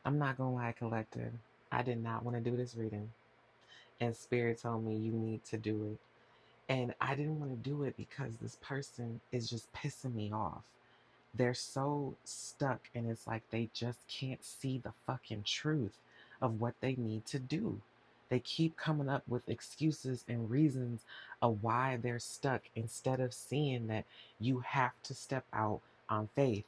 I'm not gonna lie, collective. I did not want to do this reading. And Spirit told me you need to do it. And I didn't want to do it because this person is just pissing me off. They're so stuck, and it's like they just can't see the fucking truth of what they need to do. They keep coming up with excuses and reasons of why they're stuck instead of seeing that you have to step out on faith.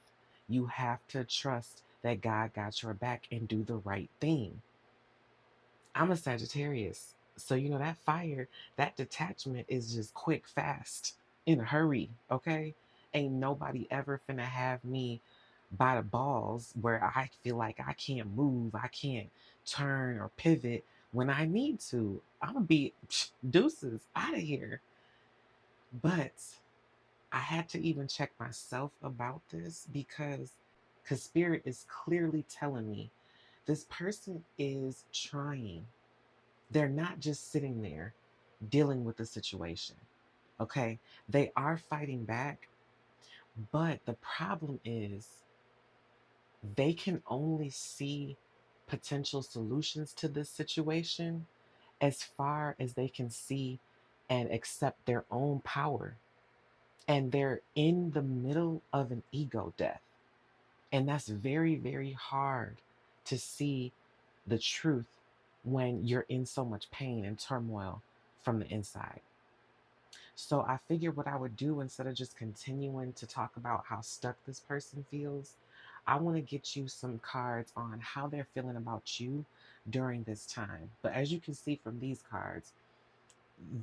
You have to trust that God got your back and do the right thing. I'm a Sagittarius. So, that fire, that detachment is just quick, fast, in a hurry, okay? Ain't nobody ever finna have me by the balls where I feel like I can't move, I can't turn or pivot when I need to. I'm gonna be deuces out of here. But I had to even check myself about this because Spirit is clearly telling me this person is trying. They're not just sitting there dealing with the situation. Okay. They are fighting back, but the problem is they can only see potential solutions to this situation as far as they can see and accept their own power. And they're in the middle of an ego death. And that's very, very hard to see the truth when you're in so much pain and turmoil from the inside. So I figured what I would do instead of just continuing to talk about how stuck this person feels, I want to get you some cards on how they're feeling about you during this time. But as you can see from these cards,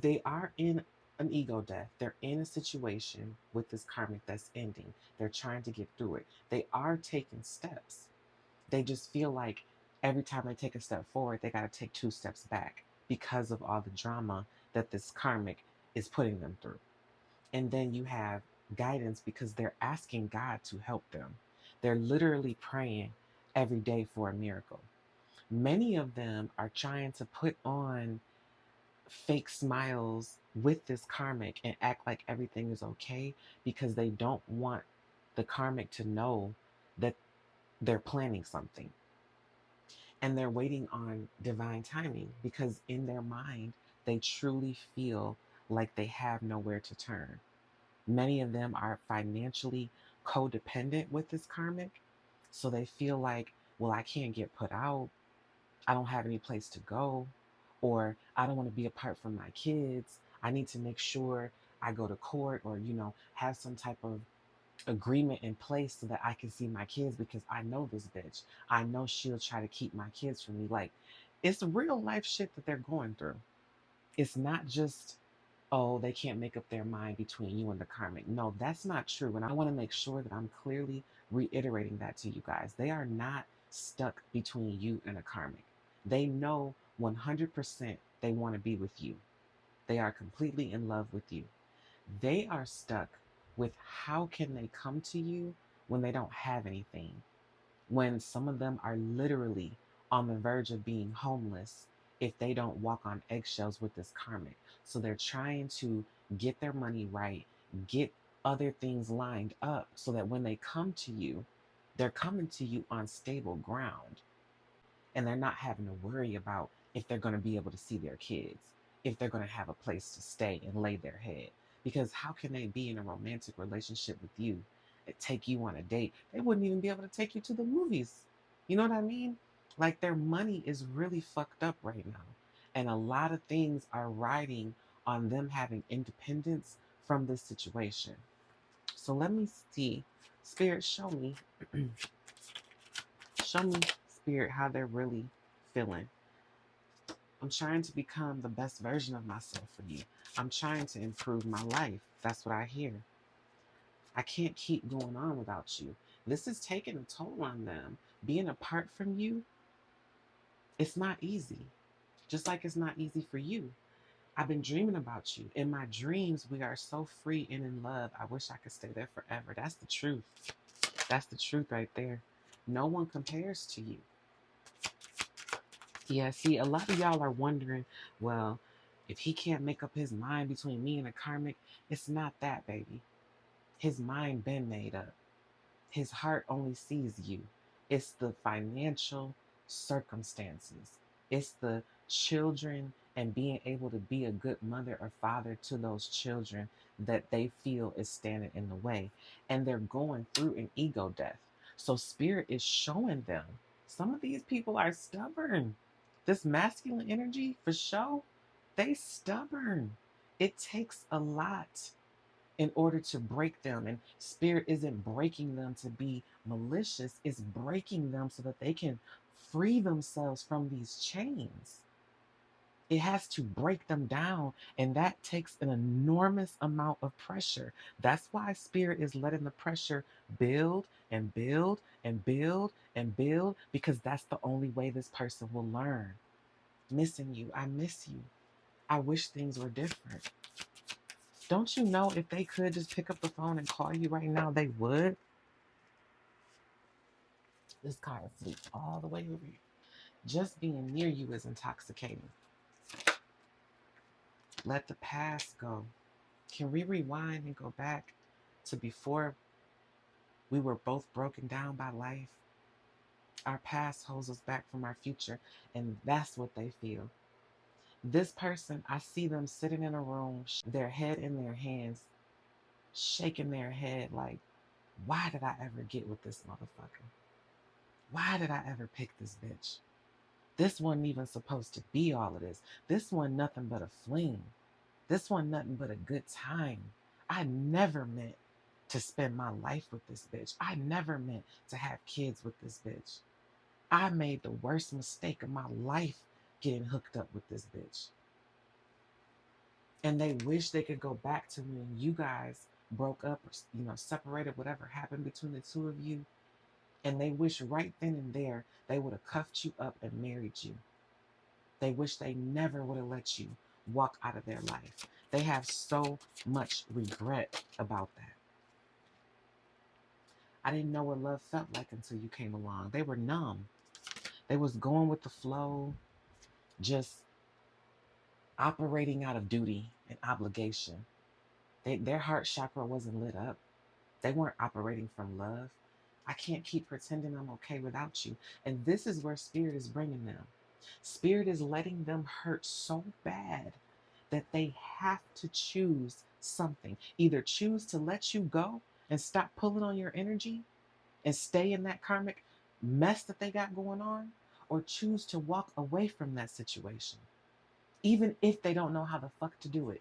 they are in an ego death. They're in a situation with this karmic that's ending. They're trying to get through it. They are taking steps. They just feel like every time they take a step forward, they got to take two steps back because of all the drama that this karmic is putting them through. And then you have guidance because they're asking God to help them. They're literally praying every day for a miracle. Many of them are trying to put on fake smiles with this karmic and act like everything is okay because they don't want the karmic to know that they're planning something. And they're waiting on divine timing because in their mind, they truly feel like they have nowhere to turn. Many of them are financially codependent with this karmic. So they feel like, well, I can't get put out. I don't have any place to go. Or I don't want to be apart from my kids. I need to make sure I go to court or, have some type of agreement in place so that I can see my kids because I know this bitch. I know she'll try to keep my kids from me. Like, it's real life shit that they're going through. It's not just, oh, they can't make up their mind between you and the karmic. No, that's not true. And I want to make sure that I'm clearly reiterating that to you guys. They are not stuck between you and a karmic. They know 100% they want to be with you. They are completely in love with you. They are stuck with how can they come to you when they don't have anything, when some of them are literally on the verge of being homeless if they don't walk on eggshells with this karmic. So they're trying to get their money right, get other things lined up so that when they come to you, they're coming to you on stable ground and they're not having to worry about if they're going to be able to see their kids, if they're going to have a place to stay and lay their head. Because how can they be in a romantic relationship with you and take you on a date? They wouldn't even be able to take you to the movies. You know what I mean? Like their money is really fucked up right now. And a lot of things are riding on them having independence from this situation. So let me see. Spirit, show me, Spirit, how they're really feeling. I'm trying to become the best version of myself for you. I'm trying to improve my life. That's what I hear. I can't keep going on without you. This is taking a toll on them. Being apart from you, it's not easy. Just like it's not easy for you. I've been dreaming about you. In my dreams, we are so free and in love. I wish I could stay there forever. That's the truth. That's the truth right there. No one compares to you. Yeah, see, a lot of y'all are wondering, well, if he can't make up his mind between me and a karmic, it's not that, baby. His mind been made up. His heart only sees you. It's the financial circumstances. It's the children and being able to be a good mother or father to those children that they feel is standing in the way. And they're going through an ego death. So spirit is showing them some of these people are stubborn. This masculine energy for show, they stubborn. It takes a lot in order to break them. And spirit isn't breaking them to be malicious, it's breaking them so that they can free themselves from these chains. It has to break them down, and that takes an enormous amount of pressure. That's why spirit is letting the pressure build and build and build and build, because that's the only way this person will learn. Missing you, I miss you. I wish things were different. Don't you know if they could just pick up the phone and call you right now, they would? This card flew all the way over you. Just being near you is intoxicating. Let the past go. Can we rewind and go back to before we were both broken down by life? Our past holds us back from our future, and that's what they feel. This person, I see them sitting in a room, their head in their hands, shaking their head like, why did I ever get with this motherfucker? Why did I ever pick this bitch? This wasn't even supposed to be all of this. This one nothing but a fling. This one nothing but a good time. I never meant to spend my life with this bitch. I never meant to have kids with this bitch. I made the worst mistake of my life getting hooked up with this bitch. And they wish they could go back to when you guys broke up or separated, whatever happened between the two of you. And they wish right then and there they would have cuffed you up and married you. They wish they never would have let you walk out of their life. They have so much regret about that. I didn't know what love felt like until you came along. They were numb. They was going with the flow, just operating out of duty and obligation. Their heart chakra wasn't lit up. They weren't operating from love. I can't keep pretending I'm okay without you. And this is where spirit is bringing them. Spirit is letting them hurt so bad that they have to choose something. Either choose to let you go and stop pulling on your energy and stay in that karmic mess that they got going on, or choose to walk away from that situation, even if they don't know how the fuck to do it.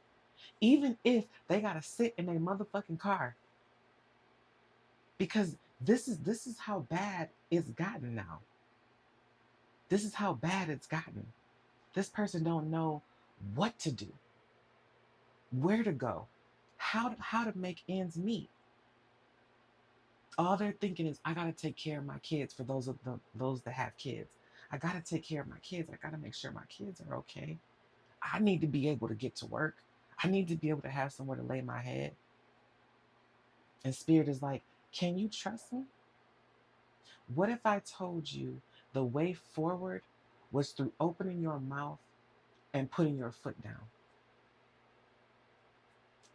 Even if they gotta sit in a motherfucking car, because this is how bad it's gotten now. This is how bad it's gotten. This person don't know what to do, where to go, how to make ends meet. All they're thinking is, I gotta take care of my kids. For those that have kids, I gotta take care of my kids. I gotta make sure my kids are okay. I need to be able to get to work. I need to be able to have somewhere to lay my head. And spirit is like, can you trust me? What if I told you the way forward was through opening your mouth and putting your foot down?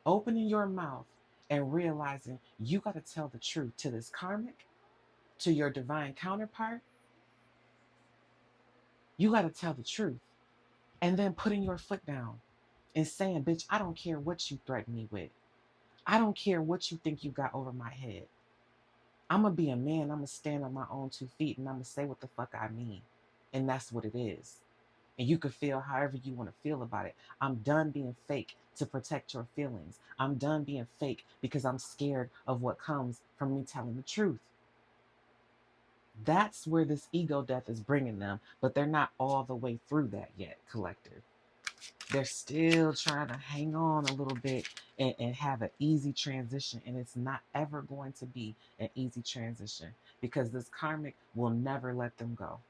Opening your mouth and realizing you got to tell the truth to this karmic, to your divine counterpart. You got to tell the truth. And then putting your foot down and saying, bitch, I don't care what you threaten me with. I don't care what you think you got over my head. I'm going to be a man. I'm going to stand on my own 2 feet and I'm going to say what the fuck I mean. And that's what it is. And you can feel however you want to feel about it. I'm done being fake to protect your feelings. I'm done being fake because I'm scared of what comes from me telling the truth. That's where this ego death is bringing them, but they're not all the way through that yet, collective. They're still trying to hang on a little bit and have an easy transition. And it's not ever going to be an easy transition because this karmic will never let them go.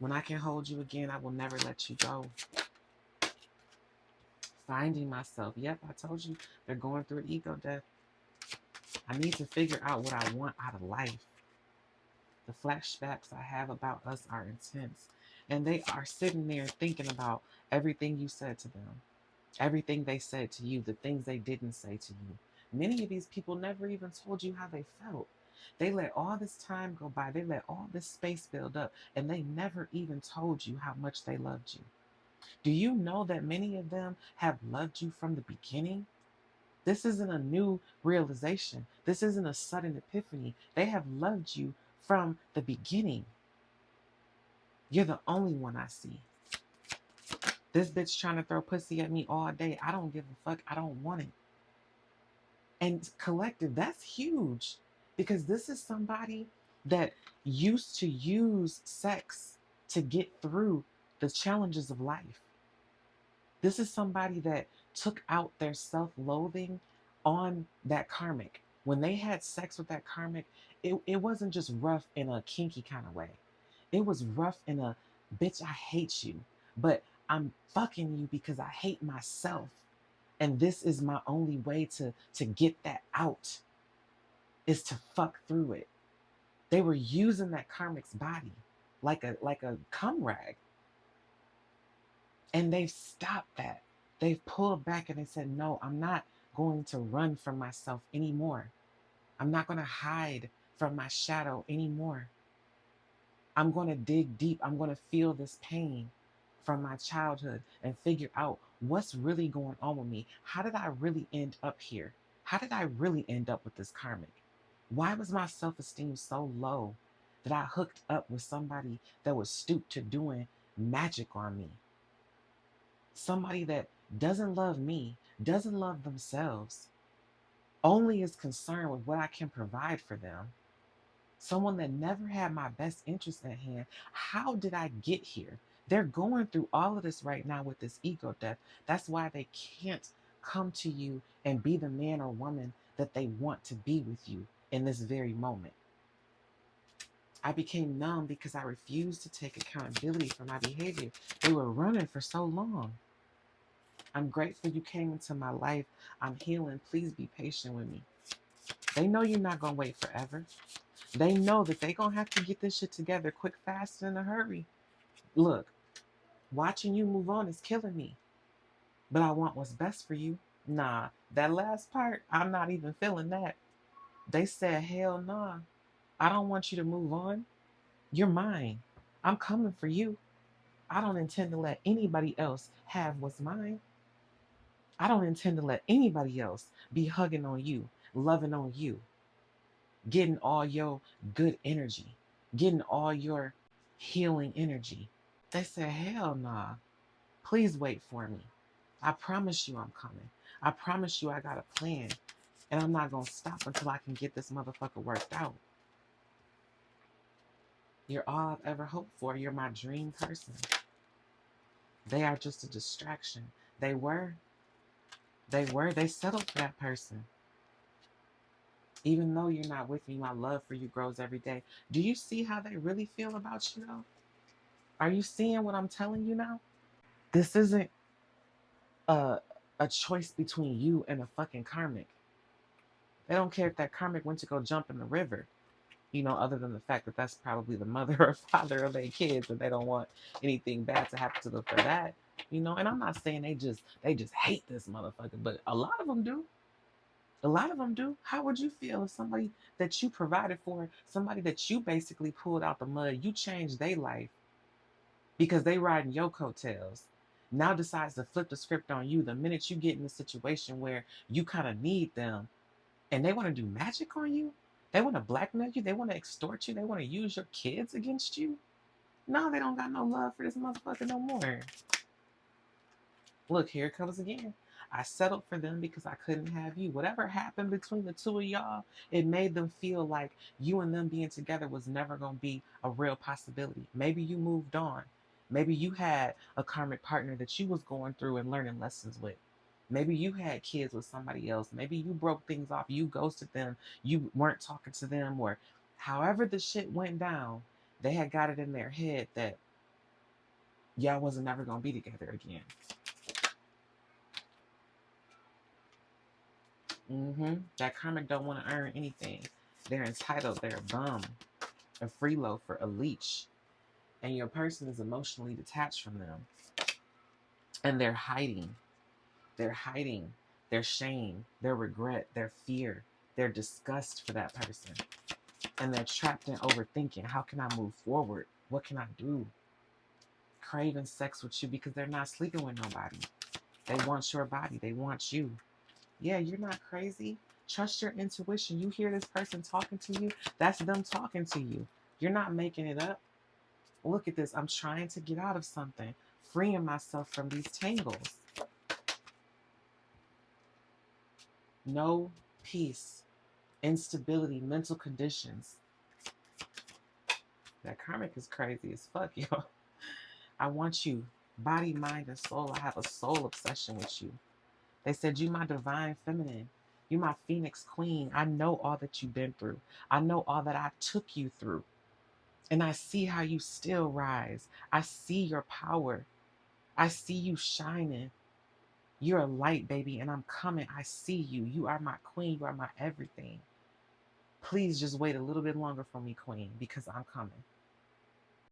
When I can hold you again, I will never let you go. Finding myself. Yep, I told you they're going through an ego death. I need to figure out what I want out of life. The flashbacks I have about us are intense. And they are sitting there thinking about everything you said to them, everything they said to you, the things they didn't say to you. Many of these people never even told you how they felt. They let all this time go by. They let all this space build up, and they never even told you how much they loved you. Do you know that many of them have loved you from the beginning? This isn't a new realization. This isn't a sudden epiphany. They have loved you from the beginning. You're the only one I see. This bitch trying to throw pussy at me all day. I don't give a fuck. I don't want it. And collective, that's huge, because this is somebody that used to use sex to get through the challenges of life. This is somebody that took out their self-loathing on that karmic. When they had sex with that karmic, it wasn't just rough in a kinky kind of way. It was rough in a, bitch, I hate you, but I'm fucking you because I hate myself. And this is my only way to get that out, is to fuck through it. They were using that karmic's body like a cum rag. And they've stopped that. They've pulled back and they said, no, I'm not going to run from myself anymore. I'm not going to hide from my shadow anymore. I'm going to dig deep. I'm going to feel this pain from my childhood and figure out what's really going on with me. How did I really end up here? How did I really end up with this karmic? Why was my self-esteem so low that I hooked up with somebody that was stooped to doing magic on me? Somebody that doesn't love me, doesn't love themselves, only is concerned with what I can provide for them. Someone that never had my best interest at hand. How did I get here? They're going through all of this right now with this ego death. That's why they can't come to you and be the man or woman that they want to be with you in this very moment. I became numb because I refused to take accountability for my behavior. They were running for so long. I'm grateful you came into my life. I'm healing. Please be patient with me. They know you're not going to wait forever. They know that they're going to have to get this shit together quick, fast, and in a hurry. Look, watching you move on is killing me. But I want what's best for you. Nah, that last part, I'm not even feeling that. They said, hell nah. I don't want you to move on. You're mine. I'm coming for you. I don't intend to let anybody else have what's mine. I don't intend to let anybody else be hugging on you, loving on you, getting all your good energy, getting all your healing energy. They said, hell nah. Please wait for me. I promise you I'm coming. I promise you I got a plan. And I'm not going to stop until I can get this motherfucker worked out. You're all I've ever hoped for. You're my dream person. They are just a distraction. They were. They settled for that person. Even though you're not with me, my love for you grows every day. Do you see how they really feel about you though? Are you seeing what I'm telling you now? This isn't a, a choice between you and a fucking karmic. They don't care if that karmic went to go jump in the river, other than the fact that that's probably the mother or father of their kids, and they don't want anything bad to happen to them for that. And I'm not saying they just hate this motherfucker, but a lot of them do. A lot of them do. How would you feel if somebody that you provided for, somebody that you basically pulled out the mud, you changed their life because they riding your coattails, now decides to flip the script on you the minute you get in a situation where you kind of need them, and they want to do magic on you? They want to blackmail you? They want to extort you? They want to use your kids against you? No, they don't got no love for this motherfucker no more. Look, here it comes again. I settled for them because I couldn't have you. Whatever happened between the two of y'all, it made them feel like you and them being together was never going to be a real possibility. Maybe you moved on. Maybe you had a karmic partner that you was going through and learning lessons with. Maybe you had kids with somebody else. Maybe you broke things off. You ghosted them. You weren't talking to them, or however the shit went down, they had got it in their head that y'all wasn't never going to be together again. That karmic don't want to earn anything. They're entitled. They're a bum, a freeloader, a leech. And your person is emotionally detached from them. And they're hiding. They're hiding their shame, their regret, their fear, their disgust for that person. And they're trapped in overthinking. How can I move forward? What can I do? Craving sex with you because they're not sleeping with nobody. They want your body. They want you. Yeah, you're not crazy. Trust your intuition. You hear this person talking to you, that's them talking to you. You're not making it up. Look at this. I'm trying to get out of something, freeing myself from these tangles. No peace, instability, mental conditions. That karmic is crazy as fuck, yo. I want you, body, mind, and soul. I have a soul obsession with you. They said, you my divine feminine. You my phoenix queen. I know all that you've been through. I know all that I took you through. And I see how you still rise. I see your power. I see you shining. You're a light, baby, and I'm coming. I see you. You are my queen. You are my everything. Please just wait a little bit longer for me, queen, because I'm coming.